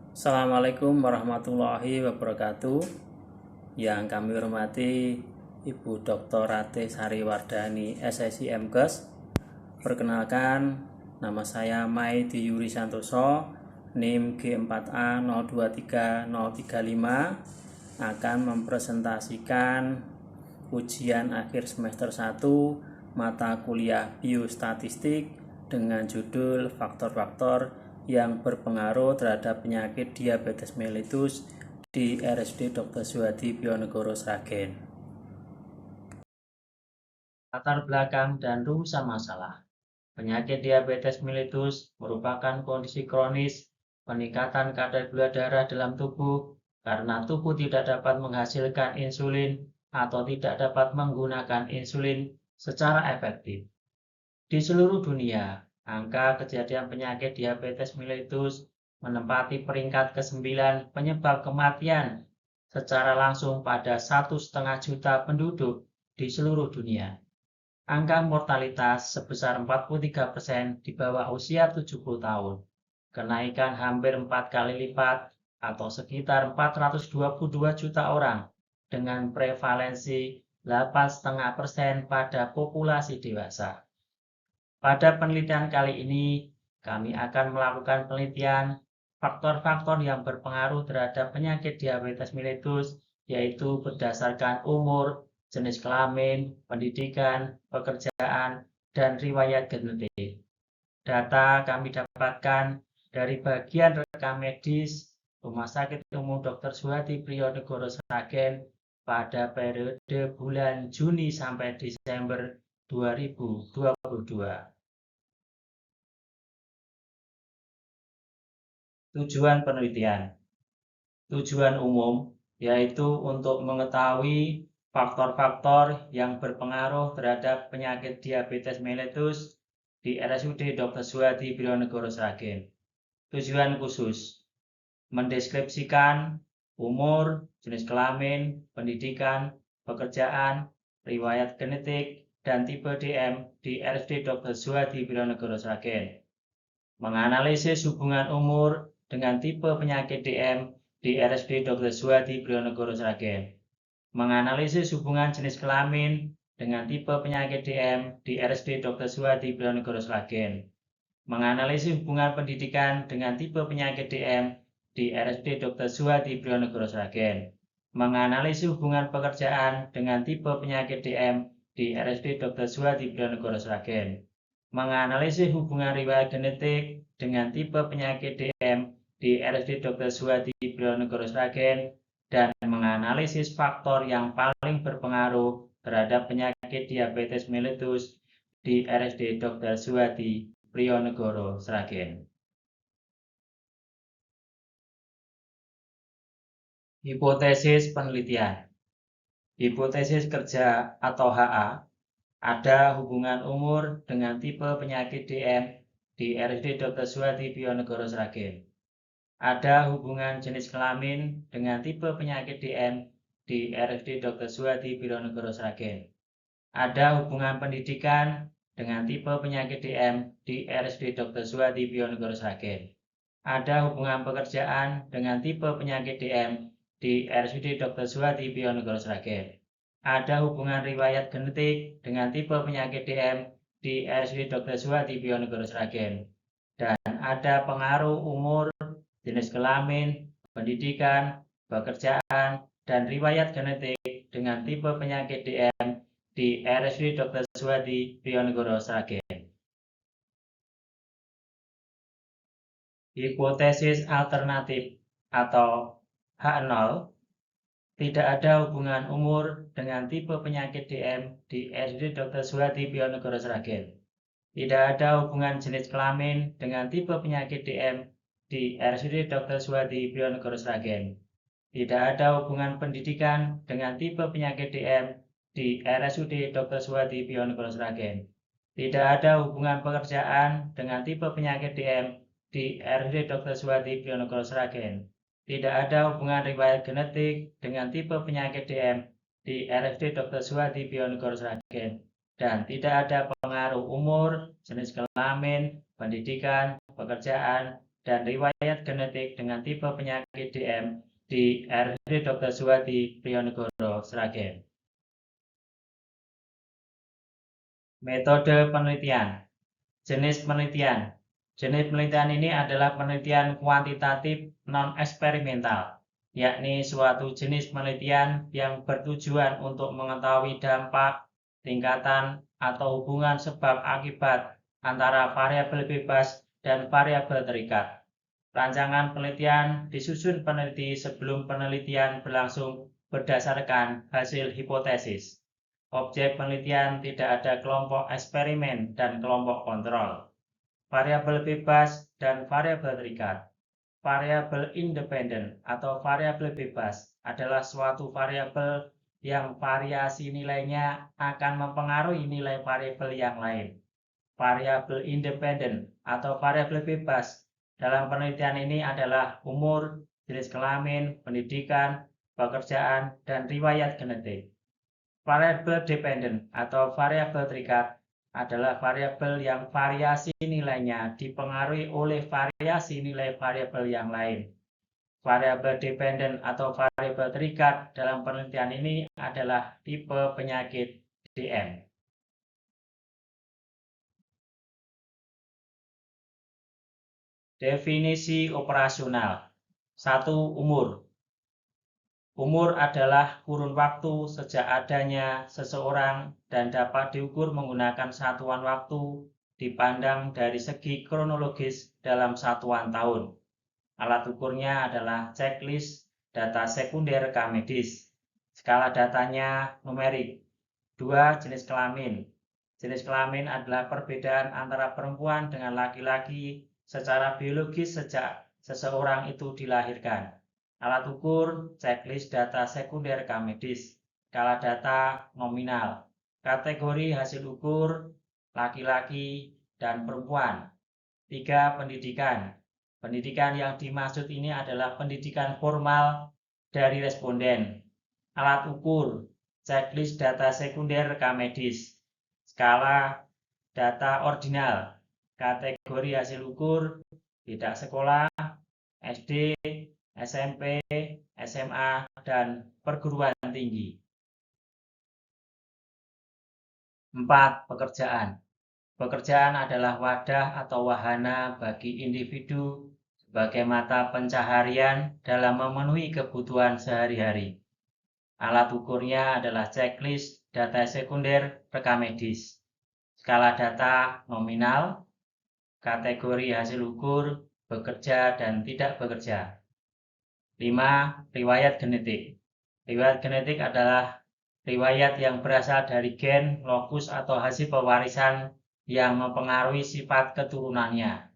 Assalamualaikum warahmatullahi wabarakatuh. Yang kami hormati Ibu Dr. Rate Sariwardani, SSI MKes. Perkenalkan, nama saya Maidi Yuri Santoso, NIM G4A 023035, akan mempresentasikan ujian akhir semester 1 mata kuliah biostatistik dengan judul faktor-faktor yang berpengaruh terhadap penyakit diabetes mellitus di RSUD Dr. Suhadi Bionegoro Sragen. Latar belakang dan rumusan masalah. Penyakit diabetes mellitus merupakan kondisi kronis peningkatan kadar gula darah dalam tubuh karena tubuh tidak dapat menghasilkan insulin atau tidak dapat menggunakan insulin secara efektif. Di seluruh dunia, angka kejadian penyakit diabetes mellitus menempati peringkat ke-9 penyebab kematian secara langsung pada 1,5 juta penduduk di seluruh dunia. Angka mortalitas sebesar 43% di bawah usia 70 tahun, kenaikan hampir 4 kali lipat atau sekitar 422 juta orang dengan prevalensi 8,5% pada populasi dewasa. Pada penelitian kali ini, kami akan melakukan penelitian faktor-faktor yang berpengaruh terhadap penyakit diabetes mellitus, yaitu berdasarkan umur, jenis kelamin, pendidikan, pekerjaan, dan riwayat genetik. Data kami dapatkan dari bagian rekam medis Rumah Sakit Umum Dr. Suhadi Bionegoro Sragen pada periode bulan Juni sampai Desember 2022. Tujuan penelitian. Tujuan umum yaitu untuk mengetahui faktor-faktor yang berpengaruh terhadap penyakit diabetes mellitus di RSUD Dr. Suhadi Bionegoro Sragen. Tujuan khusus mendeskripsikan umur, jenis kelamin, pendidikan, pekerjaan, riwayat genetik, dan tipe DM di RSUD Dr. Suhadi Bionegoro Sragen. Menganalisis hubungan umur dengan tipe penyakit DM di RSUD Dr. Suhadi Bionegoro Sragen. Menganalisis hubungan jenis kelamin dengan tipe penyakit DM di RSUD Dr. Suhadi Bionegoro Sragen. Menganalisis hubungan pendidikan dengan tipe penyakit DM di RSUD Dr. Suhadi Bionegoro Sragen. Menganalisis hubungan pekerjaan dengan tipe penyakit DM di RSUD Dr. Suhadi Bionegoro Sragen. Menganalisis hubungan riwayat genetik dengan tipe penyakit DM di RSUD Dr. Suhadi Bionegoro Sragen, dan menganalisis faktor yang paling berpengaruh terhadap penyakit diabetes mellitus di RSUD Dr. Suhadi Bionegoro Sragen. Hipotesis penelitian. Hipotesis kerja atau HA, ada hubungan umur dengan tipe penyakit DM di RSUD Dr. Suhadi Bionegoro Sragen. Ada hubungan jenis kelamin dengan tipe penyakit DM di RSUD Dr. Suhadi Bionegoro Sragen. Ada hubungan pendidikan dengan tipe penyakit DM di RSUD Dr. Suhadi Bionegoro Sragen. Ada hubungan pekerjaan dengan tipe penyakit DM di RSUD Dr. Suhadi Bionegoro Sragen. Ada hubungan riwayat genetik dengan tipe penyakit DM di RSUD Dr. Suhadi Bionegoro Sragen. Dan ada pengaruh umur, jenis kelamin, pendidikan, pekerjaan, dan riwayat genetik dengan tipe penyakit DM di RSUD Dr. Suhadi Bionegoro Sragen. Hipotesis alternatif atau H0, tidak ada hubungan umur dengan tipe penyakit DM di RSUD Dr. Suhadi Bionegoro Sragen. Tidak ada hubungan jenis kelamin dengan tipe penyakit DM di RSUD Dr. Suhadi Bionegoro Sragen. Tidak ada hubungan pendidikan dengan tipe penyakit DM di RSUD Dr. Suhadi Bionegoro Sragen. Tidak ada hubungan pekerjaan dengan tipe penyakit DM di RSUD Dr. Suhadi Bionegoro Sragen. Tidak ada hubungan riwayat genetik dengan tipe penyakit DM di RSUD Dr. Suhadi Bionegoro Sragen. Dan tidak ada pengaruh umur, jenis kelamin, pendidikan, pekerjaan, dan riwayat genetik dengan tipe penyakit DM di RSUD Dr. Suwadi Prijonegoro, Sragen. Metode penelitian. Jenis penelitian. Jenis penelitian ini adalah penelitian kuantitatif non-eksperimental, yakni suatu jenis penelitian yang bertujuan untuk mengetahui dampak, tingkatan, atau hubungan sebab akibat antara variabel bebas dan variabel terikat. Rancangan penelitian disusun peneliti sebelum penelitian berlangsung berdasarkan hasil hipotesis. Objek penelitian tidak ada kelompok eksperimen dan kelompok kontrol. Variabel bebas dan variabel terikat. Variabel independen atau variabel bebas adalah suatu variabel yang variasi nilainya akan mempengaruhi nilai variabel yang lain. Variabel independen atau variabel bebas dalam penelitian ini adalah umur, jenis kelamin, pendidikan, pekerjaan, dan riwayat genetik. Variabel dependen atau variabel terikat adalah variabel yang variasi nilainya dipengaruhi oleh variasi nilai variabel yang lain. Variabel dependen atau variabel terikat dalam penelitian ini adalah tipe penyakit DM. Definisi operasional. 1. Umur. Umur adalah kurun waktu sejak adanya seseorang dan dapat diukur menggunakan satuan waktu dipandang dari segi kronologis dalam satuan tahun. Alat ukurnya adalah checklist data sekunder K-medis. Skala datanya numerik. 2. Jenis kelamin. Jenis kelamin adalah perbedaan antara perempuan dengan laki-laki secara biologis sejak seseorang itu dilahirkan. Alat ukur, checklist data sekunder K-medis. Skala data nominal. Kategori hasil ukur, laki-laki dan perempuan. 3. Pendidikan. Pendidikan yang dimaksud ini adalah pendidikan formal dari responden. Alat ukur, checklist data sekunder K-medis. Skala data ordinal. Kategori hasil ukur, tidak sekolah, SD, SMP, SMA, dan perguruan tinggi. 4. Pekerjaan. Pekerjaan adalah wadah atau wahana bagi individu sebagai mata pencaharian dalam memenuhi kebutuhan sehari-hari. Alat ukurnya adalah checklist data sekunder rekam medis. Skala data nominal, kategori hasil ukur, bekerja dan tidak bekerja. 5. Riwayat genetik. Riwayat genetik adalah riwayat yang berasal dari gen, lokus, atau hasil pewarisan yang mempengaruhi sifat keturunannya.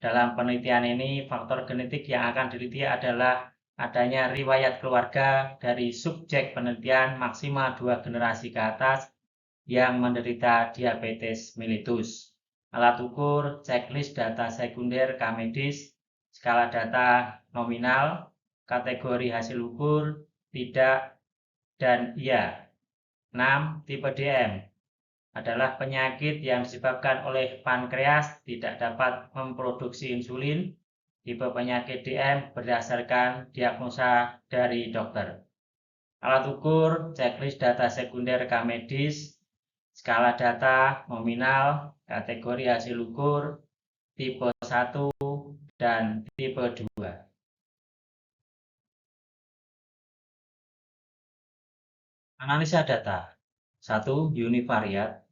Dalam penelitian ini, faktor genetik yang akan diteliti adalah adanya riwayat keluarga dari subjek penelitian maksimal 2 generasi ke atas yang menderita diabetes mellitus. Alat ukur, checklist data sekunder K-medis, skala data nominal, kategori hasil ukur, tidak, dan iya. 6. Tipe DM adalah penyakit yang disebabkan oleh pankreas tidak dapat memproduksi insulin. Tipe penyakit DM berdasarkan diagnosa dari dokter. Alat ukur, checklist data sekunder K-medis, skala data nominal, kategori hasil ukur, tipe 1 dan tipe 2. Analisa data. 1. Univariat.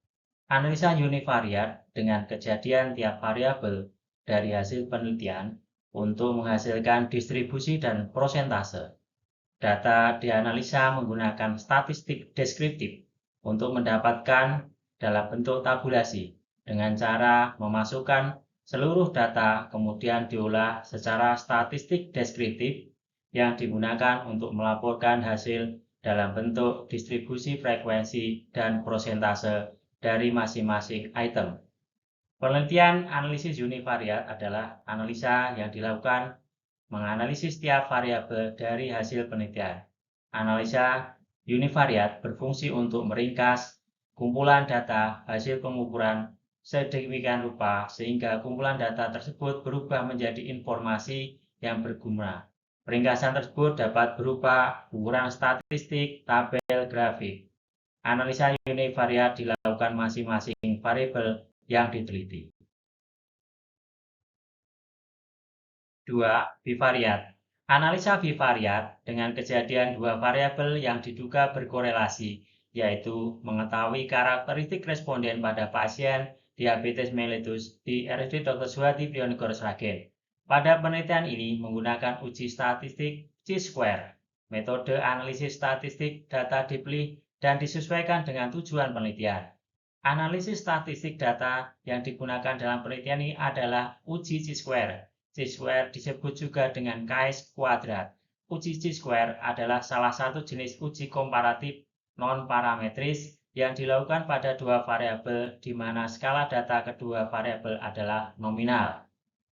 Analisa univariat dengan kejadian tiap variabel dari hasil penelitian untuk menghasilkan distribusi dan prosentase. Data dianalisa menggunakan statistik deskriptif untuk mendapatkan dalam bentuk tabulasi dengan cara memasukkan seluruh data kemudian diolah secara statistik deskriptif yang digunakan untuk melaporkan hasil dalam bentuk distribusi frekuensi dan prosentase dari masing-masing item. Penelitian analisis univariat adalah analisa yang dilakukan menganalisis setiap variabel dari hasil penelitian. Analisa univariat berfungsi untuk meringkas kumpulan data hasil pengukuran sedemikian rupa sehingga kumpulan data tersebut berubah menjadi informasi yang berguna. Ringkasan tersebut dapat berupa ukuran statistik, tabel, grafik. Analisa univariat dilakukan masing-masing variabel yang diteliti. 2. Bivariat. Analisa bivariat dengan kejadian dua variabel yang diduga berkorelasi, yaitu mengetahui karakteristik responden pada pasien diabetes mellitus di RSUD Dr. Suhadi Priyonegono Sragen. Pada penelitian ini menggunakan uji statistik chi-square. Metode analisis statistik data dipilih dan disesuaikan dengan tujuan penelitian. Analisis statistik data yang digunakan dalam penelitian ini adalah uji chi-square. Chi-square disebut juga dengan chi-kuadrat. Uji chi-square adalah salah satu jenis uji komparatif non-parametris yang dilakukan pada dua variabel di mana skala data kedua variabel adalah nominal.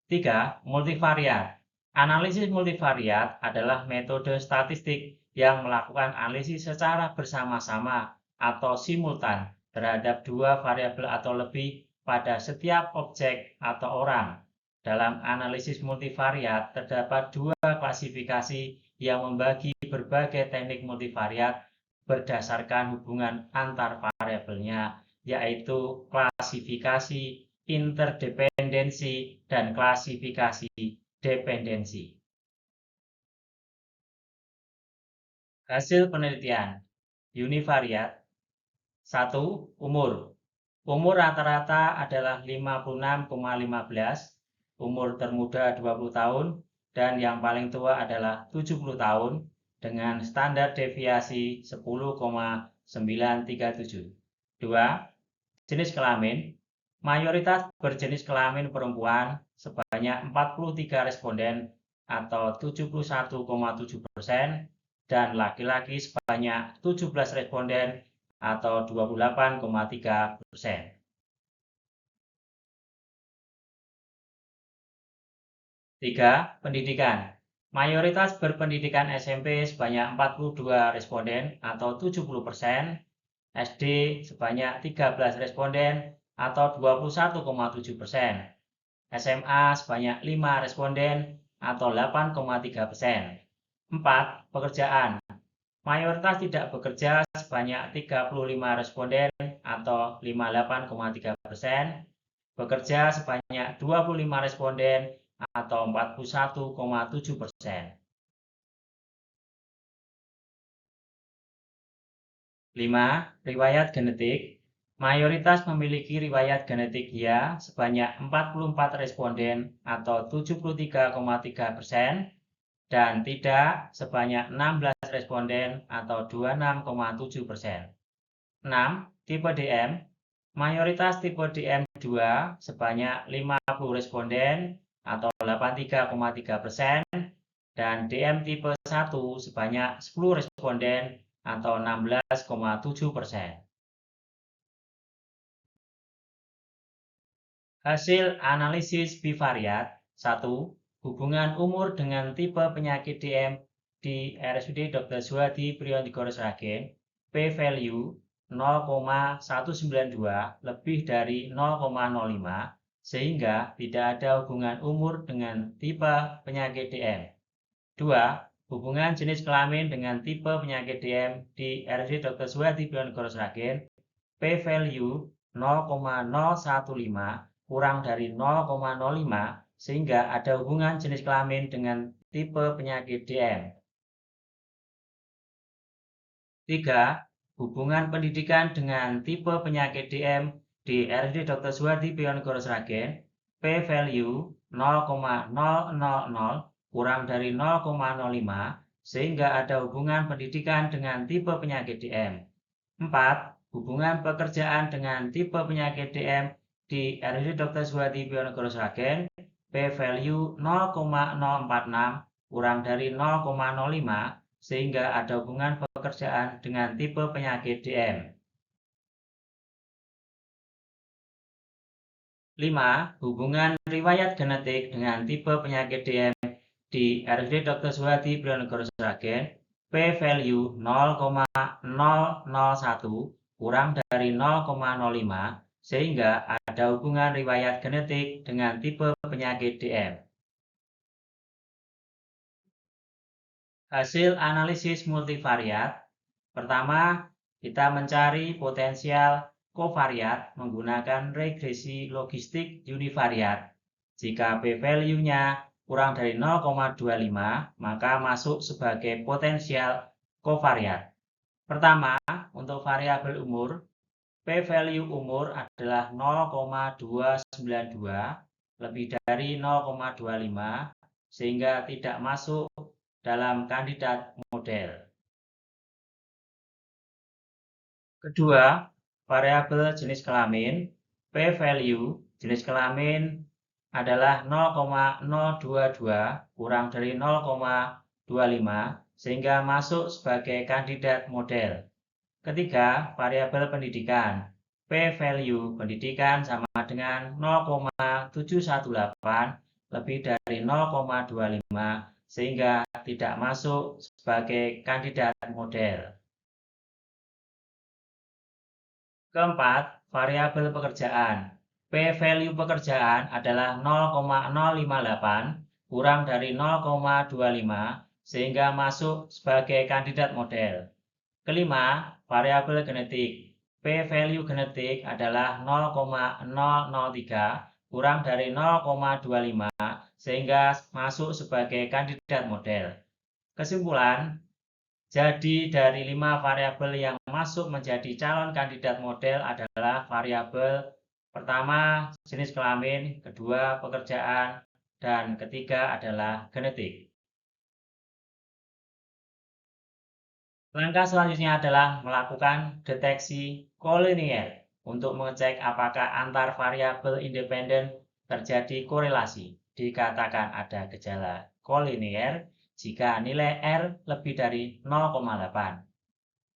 3. Multivariat. Analisis multivariat adalah metode statistik yang melakukan analisis secara bersama-sama atau simultan terhadap dua variabel atau lebih pada setiap objek atau orang. Dalam analisis multivariat terdapat dua klasifikasi yang membagi berbagai teknik multivariat berdasarkan hubungan antar variabelnya, yaitu klasifikasi interdependensi dan klasifikasi dependensi. Hasil penelitian univariat. 1. Umur. Umur rata-rata adalah 56,15, umur termuda 20 tahun, dan yang paling tua adalah 70 tahun dengan standar deviasi 10,937. 2. Jenis kelamin. Mayoritas berjenis kelamin perempuan sebanyak 43 responden atau 71,7% dan laki-laki sebanyak 17 responden atau 28,3%. 3. Pendidikan. Mayoritas berpendidikan SMP sebanyak 42 responden atau 70%, SD sebanyak 13 responden atau 21,7%, SMA sebanyak 5 responden atau 8,3%. 4. Pekerjaan. Mayoritas tidak bekerja sebanyak 35 responden atau 58,3%, bekerja sebanyak 25 responden atau 41,7%. 5. Riwayat genetik. Mayoritas memiliki riwayat genetik ya sebanyak 44 responden atau 73,3% dan tidak sebanyak 16 responden atau 26,7%. 6. Tipe DM. Mayoritas tipe DM2 sebanyak 50 responden atau 83,3% dan DM tipe 1 sebanyak 10 responden atau 16,7%. Hasil analisis bivariat. 1. Hubungan umur dengan tipe penyakit DM di RSUD Dr. Suhadi Priyonegono Sragen, p-value 0,192 lebih dari 0,05 sehingga tidak ada hubungan umur dengan tipe penyakit DM. 2. Hubungan jenis kelamin dengan tipe penyakit DM di RSUD Dr. Suhadi Priyonegono Sragen, p-value 0,015 kurang dari 0,05 sehingga ada hubungan jenis kelamin dengan tipe penyakit DM. 3. Hubungan pendidikan dengan tipe penyakit DM di RSUD Dr. Suhadi Priyonegono Sragen, p-value 0,000 kurang dari 0,05 sehingga ada hubungan pendidikan dengan tipe penyakit DM. 4. Hubungan pekerjaan dengan tipe penyakit DM di RSUD Dr. Suhadi Priyonegono Sragen, p-value 0,046 kurang dari 0,05 sehingga ada hubungan pekerjaan dengan tipe penyakit DM. 5. Hubungan riwayat genetik dengan tipe penyakit DM di RSUD Dr. Suhadi Priyonegono Sragen, p-value 0,001 kurang dari 0,05 sehingga ada ada hubungan riwayat genetik dengan tipe penyakit DM. Hasil analisis multivariat. Pertama, kita mencari potensial kovariat menggunakan regresi logistik univariat. Jika p-value-nya kurang dari 0,25, maka masuk sebagai potensial kovariat. Pertama, untuk variabel umur, p-value umur adalah 0,292 lebih dari 0,25 sehingga tidak masuk dalam kandidat model. Kedua, variabel jenis kelamin, p-value jenis kelamin adalah 0,022 kurang dari 0,25 sehingga masuk sebagai kandidat model. Ketiga, variabel pendidikan, p-value pendidikan sama dengan 0,718 lebih dari 0,25 sehingga tidak masuk sebagai kandidat model. Keempat, variabel pekerjaan. P-value pekerjaan adalah 0,058 kurang dari 0,25 sehingga masuk sebagai kandidat model. Kelima, variabel genetik. P-value genetik adalah 0,003 kurang dari 0,25 sehingga masuk sebagai kandidat model. Kesimpulan, jadi dari 5 variabel yang masuk menjadi calon kandidat model adalah variabel pertama jenis kelamin, kedua pekerjaan, dan ketiga adalah genetik. Langkah selanjutnya adalah melakukan deteksi kolinier untuk mengecek apakah antar variabel independen terjadi korelasi. Dikatakan ada gejala kolinier jika nilai R lebih dari 0,8.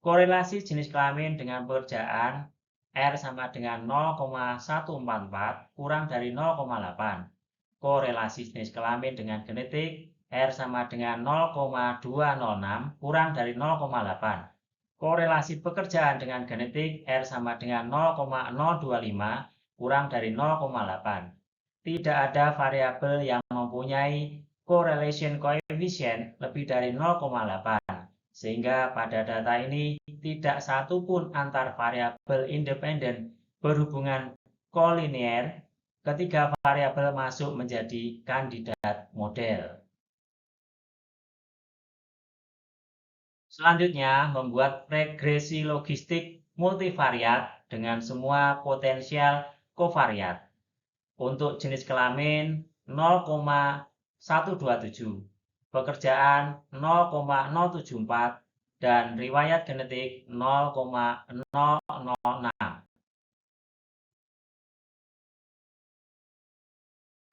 Korelasi jenis kelamin dengan pekerjaan R sama dengan 0,144 kurang dari 0,8. Korelasi jenis kelamin dengan genetik R sama dengan 0,206 kurang dari 0,8. Korelasi pekerjaan dengan genetik R sama dengan 0,025 kurang dari 0,8. Tidak ada variabel yang mempunyai correlation coefficient lebih dari 0,8. Sehingga pada data ini tidak satu pun antar variabel independen berhubungan kolinier ketika variabel masuk menjadi kandidat model. Selanjutnya, membuat regresi logistik multivariat dengan semua potensial kovariat. Untuk jenis kelamin 0,127, pekerjaan 0,074, dan riwayat genetik 0,006.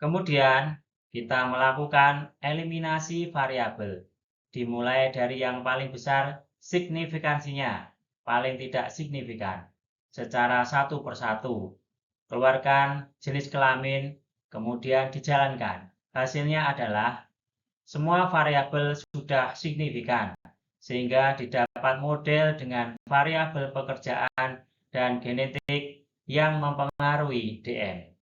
Kemudian, kita melakukan eliminasi variabel, dimulai dari yang paling besar signifikansinya, paling tidak signifikan, secara satu persatu. Keluarkan jenis kelamin, kemudian dijalankan. Hasilnya adalah semua variabel sudah signifikan, sehingga didapat model dengan variabel pekerjaan dan genetik yang mempengaruhi DM.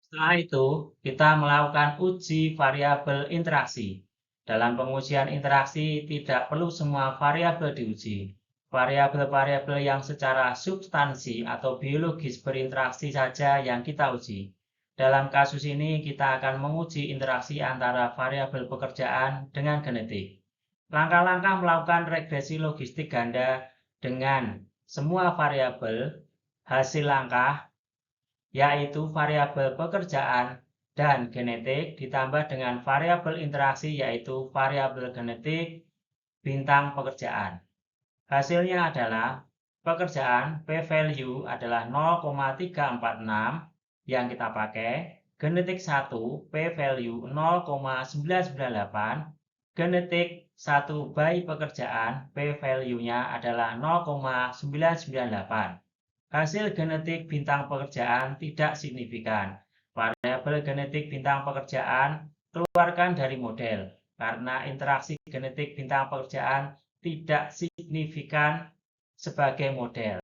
Setelah itu, kita melakukan uji variabel interaksi. Dalam pengujian interaksi, tidak perlu semua variabel diuji. Variabel-variabel yang secara substansi atau biologis berinteraksi saja yang kita uji. Dalam kasus ini, kita akan menguji interaksi antara variabel pekerjaan dengan genetik. Langkah-langkah melakukan regresi logistik ganda dengan semua variabel hasil langkah, yaitu variabel pekerjaan dan genetik ditambah dengan variabel interaksi, yaitu variabel genetik bintang pekerjaan. Hasilnya adalah pekerjaan p-value adalah 0,346 yang kita pakai, genetik 1 p-value 0,998, genetik 1 by pekerjaan p-value-nya adalah 0,998. Hasil genetik bintang pekerjaan tidak signifikan. Variabel genetik bintang pekerjaan keluarkan dari model karena interaksi genetik bintang pekerjaan tidak signifikan sebagai model.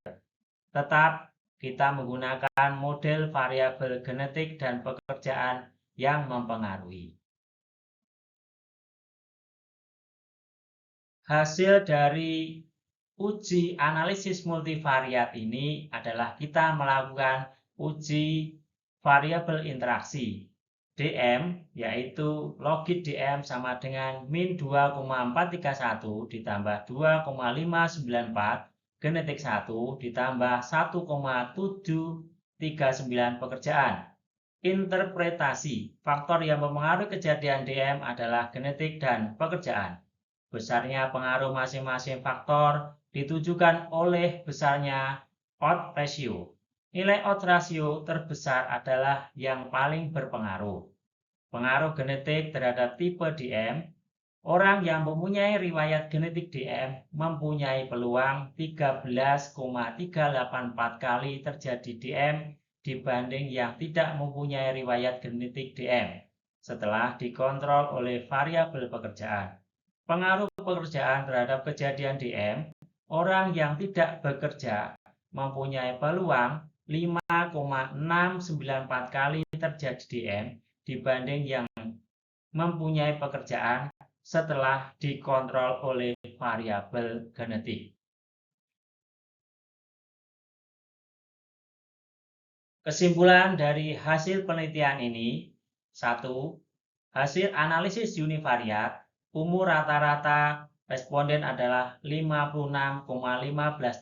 Tetap kita menggunakan model variabel genetik dan pekerjaan yang mempengaruhi. Hasil dari uji analisis multivariat ini adalah kita melakukan uji variabel interaksi. DM yaitu logit DM sama dengan min 2,431 ditambah 2,594 genetik 1 ditambah 1,739 pekerjaan. Interpretasi faktor yang mempengaruhi kejadian DM adalah genetik dan pekerjaan. Besarnya pengaruh masing-masing faktor ditujukan oleh besarnya odds ratio. Nilai odds ratio terbesar adalah yang paling berpengaruh. Pengaruh genetik terhadap tipe DM. Orang yang mempunyai riwayat genetik DM mempunyai peluang 13,384 kali terjadi DM dibanding yang tidak mempunyai riwayat genetik DM setelah dikontrol oleh variabel pekerjaan. Pengaruh pekerjaan terhadap kejadian DM, orang yang tidak bekerja mempunyai peluang 5,694 kali terjadi DM dibanding yang mempunyai pekerjaan setelah dikontrol oleh variabel genetik. Kesimpulan dari hasil penelitian ini, 1. Hasil analisis univariat, umur rata-rata responden adalah 56,15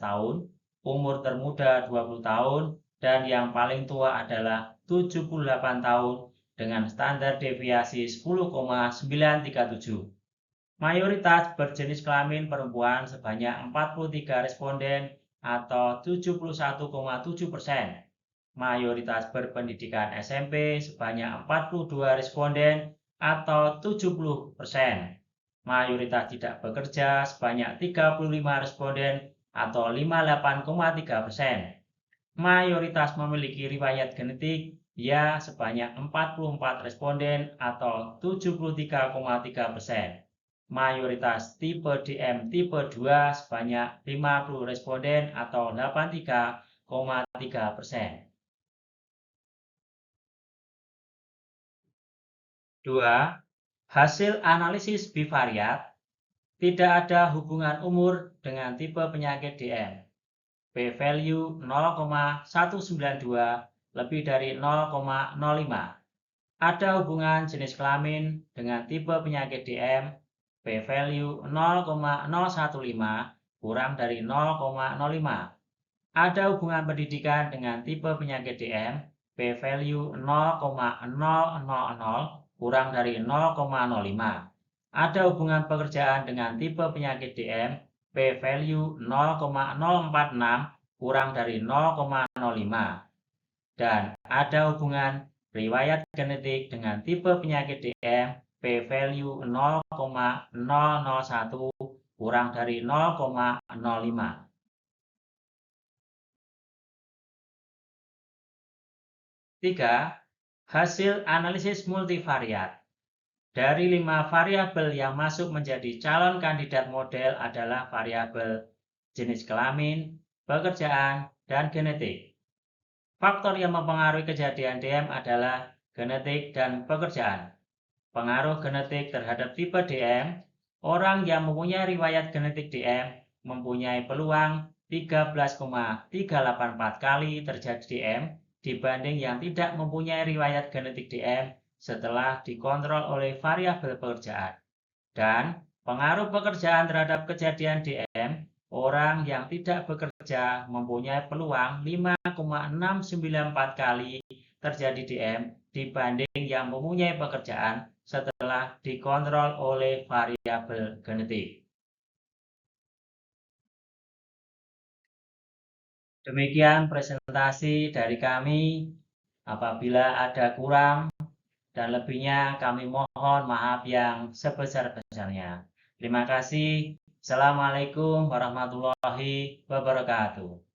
tahun, umur termuda 20 tahun, dan yang paling tua adalah 78 tahun dengan standar deviasi 10,937. Mayoritas berjenis kelamin perempuan sebanyak 43 responden atau 71,7%. Mayoritas berpendidikan SMP sebanyak 42 responden atau 70%. Mayoritas tidak bekerja sebanyak 35 responden atau 58,3%. Mayoritas memiliki riwayat genetik ya sebanyak 44 responden atau 73,3%. Mayoritas tipe DM tipe 2 sebanyak 50 responden atau 83,3%. 2. Hasil analisis bivariat, tidak ada hubungan umur dengan tipe penyakit DM. P-value 0,192 lebih dari 0,05. Ada hubungan jenis kelamin dengan tipe penyakit DM. P-value 0,015 kurang dari 0,05. Ada hubungan pendidikan dengan tipe penyakit DM. P-value 0,000 kurang dari 0,05. Ada hubungan pekerjaan dengan tipe penyakit DM, P-value 0,046 kurang dari 0,05. Dan ada hubungan riwayat genetik dengan tipe penyakit DM, P-value 0,001 kurang dari 0,05. 3. Hasil analisis multivariat. Dari 5 variabel yang masuk menjadi calon kandidat model adalah variabel jenis kelamin, pekerjaan, dan genetik. Faktor yang mempengaruhi kejadian DM adalah genetik dan pekerjaan. Pengaruh genetik terhadap tipe DM, orang yang mempunyai riwayat genetik DM mempunyai peluang 13,384 kali terjadi DM dibanding yang tidak mempunyai riwayat genetik DM setelah dikontrol oleh variabel pekerjaan. Dan pengaruh pekerjaan terhadap kejadian DM, orang yang tidak bekerja mempunyai peluang 5,694 kali terjadi DM dibanding yang mempunyai pekerjaan setelah dikontrol oleh variabel genetik. Demikian presentasi dari kami. Apabila ada kurang dan lebihnya kami mohon maaf yang sebesar-besarnya. Terima kasih. Assalamualaikum warahmatullahi wabarakatuh.